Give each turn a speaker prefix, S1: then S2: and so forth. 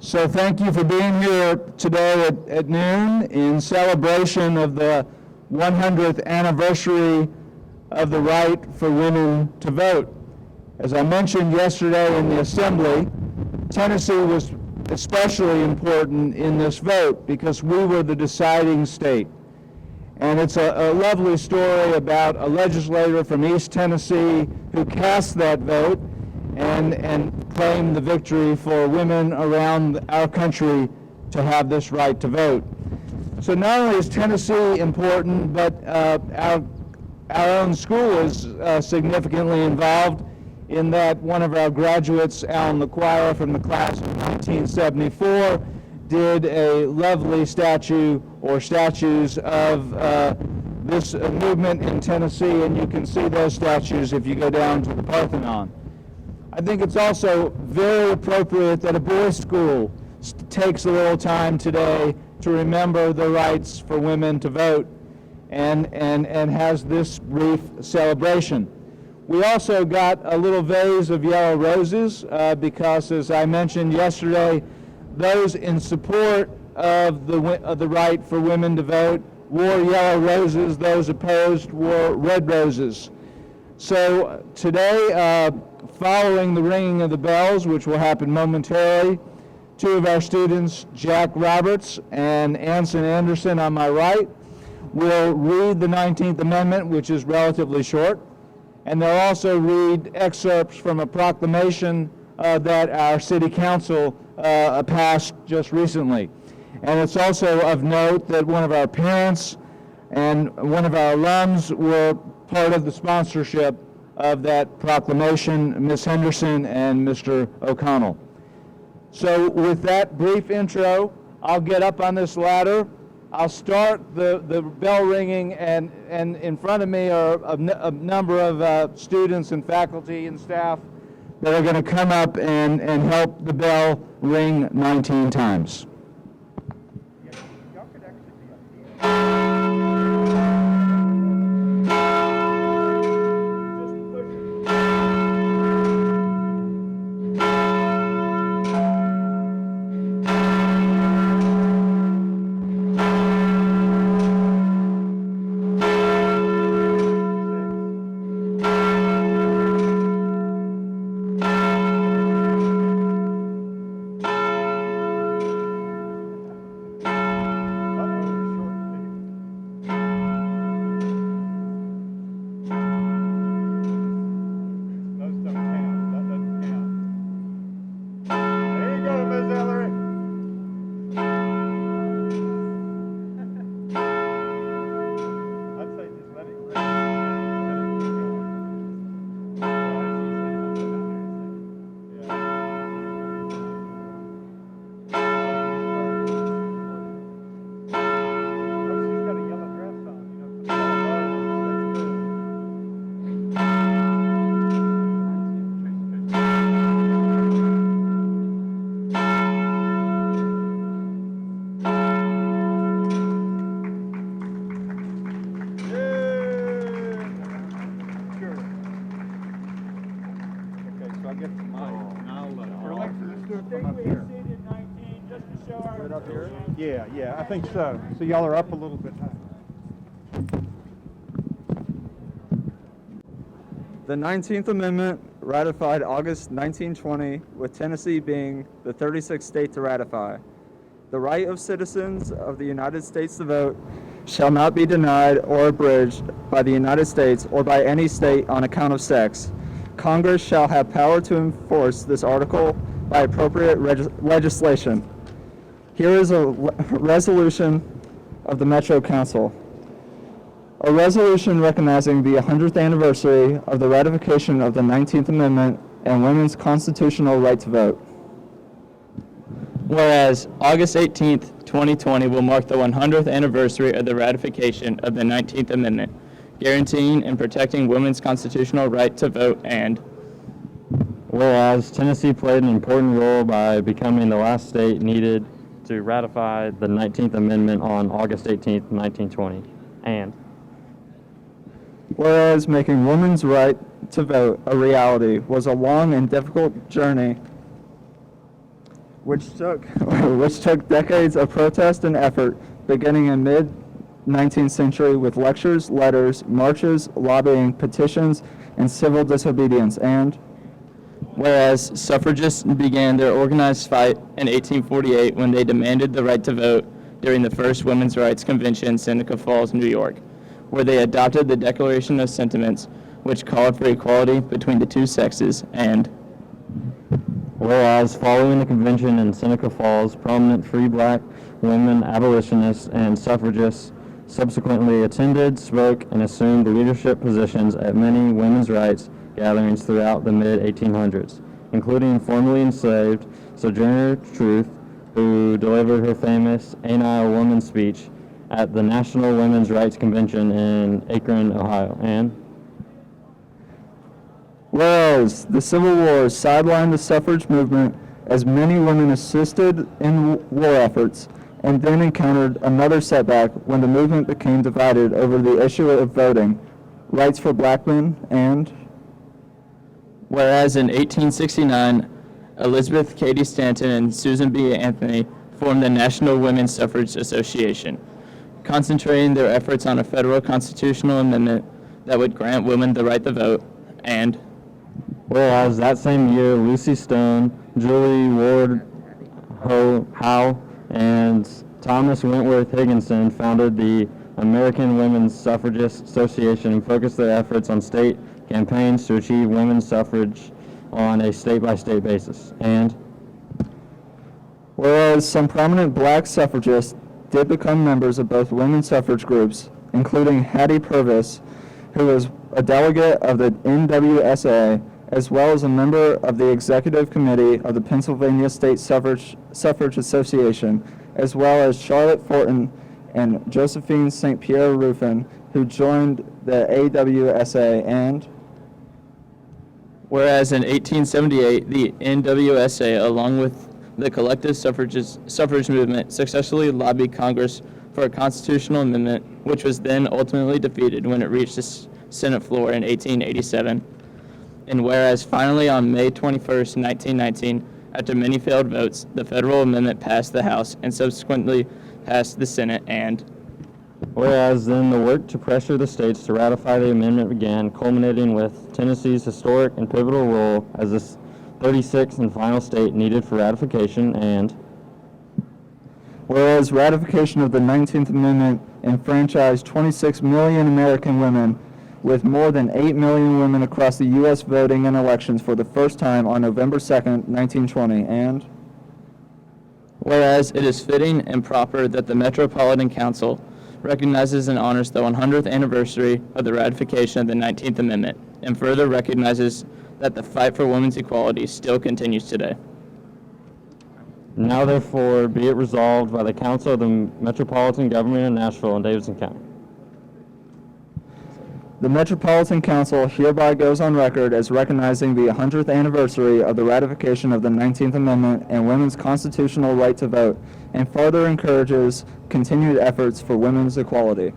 S1: So thank you for being here today at noon in celebration of the 100th anniversary of the right for women to vote. As I mentioned yesterday in the Assembly, Tennessee was especially important in this vote because we were the deciding state. And it's a lovely story about a legislator from East Tennessee who cast that vote and claimed the victory for women around our country to have this right to vote. So not only is Tennessee important, but our own school is significantly involved in that one of our graduates, Alan LaQuire from the class of 1974, did a lovely statue or statues of this movement in Tennessee, and you can see those statues if you go down to the Parthenon. I think it's also very appropriate that a boys' school takes a little time today to remember the rights for women to vote and has this brief celebration. We also got a little vase of yellow roses because, as I mentioned yesterday, those in support of the right for women to vote wore yellow roses, those opposed wore red roses. So today, following the ringing of the bells, which will happen momentarily, two of our students, Jack Roberts and Anson Anderson on my right, will read the 19th Amendment, which is relatively short, and they'll also read excerpts from a proclamation that our City Council passed just recently. And it's also of note that one of our parents and one of our alums were part of the sponsorship of that proclamation, Ms. Henderson and Mr. O'Connell. So with that brief intro, I'll get up on this ladder. I'll start the bell ringing, and in front of me are a number of students and faculty and staff that are going to come up and help the bell ring 19 times.
S2: Yeah, I think so. So y'all are up a little bit high.
S3: The 19th Amendment, ratified August 1920, with Tennessee being the 36th state to ratify. The right of citizens of the United States to vote shall not be denied or abridged by the United States or by any state on account of sex. Congress shall have power to enforce this article by appropriate legislation. Here is a resolution of the Metro Council. A resolution recognizing the 100th anniversary of the ratification of the 19th Amendment and women's constitutional right to vote.
S4: Whereas August 18th, 2020 will mark the 100th anniversary of the ratification of the 19th Amendment, guaranteeing and protecting women's constitutional right to vote, and
S5: whereas Tennessee played an important role by becoming the last state needed to ratify the 19th Amendment on August 18th, 1920, and
S3: whereas making women's right to vote a reality was a long and difficult journey which took decades of protest and effort, beginning in mid-19th century with lectures, letters, marches, lobbying, petitions, and civil disobedience. And
S4: whereas suffragists began their organized fight in 1848 when they demanded the right to vote during the first Women's Rights Convention in Seneca Falls, New York, where they adopted the Declaration of Sentiments, which called for equality between the two sexes. And
S5: whereas following the convention in Seneca Falls, prominent free black women abolitionists and suffragists subsequently attended, spoke, and assumed leadership positions at many women's rights gatherings throughout the mid-1800s, including formerly enslaved Sojourner Truth, who delivered her famous Ain't I a Woman speech at the National Women's Rights Convention in Akron, Ohio. And
S3: whereas the Civil War sidelined the suffrage movement as many women assisted in war efforts, and then encountered another setback when the movement became divided over the issue of voting, rights for black men. And
S4: whereas in 1869, Elizabeth Cady Stanton and Susan B. Anthony formed the National Women's Suffrage Association, concentrating their efforts on a federal constitutional amendment that would grant women the right to vote. And
S5: whereas that same year, Lucy Stone, Julie Ward Howe, and Thomas Wentworth Higginson founded the American Women's Suffragist Association and focused their efforts on state campaigns to achieve women's suffrage on a state-by-state basis. And
S3: whereas some prominent black suffragists did become members of both women's suffrage groups, including Hattie Purvis, who was a delegate of the NWSA, as well as a member of the executive committee of the Pennsylvania State Suffrage Association, as well as Charlotte Fortin and Josephine St. Pierre Ruffin, who joined the AWSA. And
S4: whereas in 1878, the NWSA, along with the collective suffrage movement, successfully lobbied Congress for a constitutional amendment, which was then ultimately defeated when it reached the Senate floor in 1887. And whereas finally on May 21st, 1919, after many failed votes, the federal amendment passed the House and subsequently passed the Senate. And
S5: whereas then the work to pressure the states to ratify the amendment began, culminating with Tennessee's historic and pivotal role as the 36th and final state needed for ratification. And
S3: whereas ratification of the 19th Amendment enfranchised 26 million American women, with more than 8 million women across the U.S. voting in elections for the first time on November 2nd, 1920. And
S4: whereas it is fitting and proper that the Metropolitan Council recognizes and honors the 100th anniversary of the ratification of the 19th Amendment, and further recognizes that the fight for women's equality still continues today.
S5: now therefore be it resolved by the Council of the Metropolitan Government of Nashville and Davidson County.
S3: the Metropolitan Council hereby goes on record as recognizing the 100th anniversary of the ratification of the 19th Amendment and women's constitutional right to vote, and further encourages continued efforts for women's equality.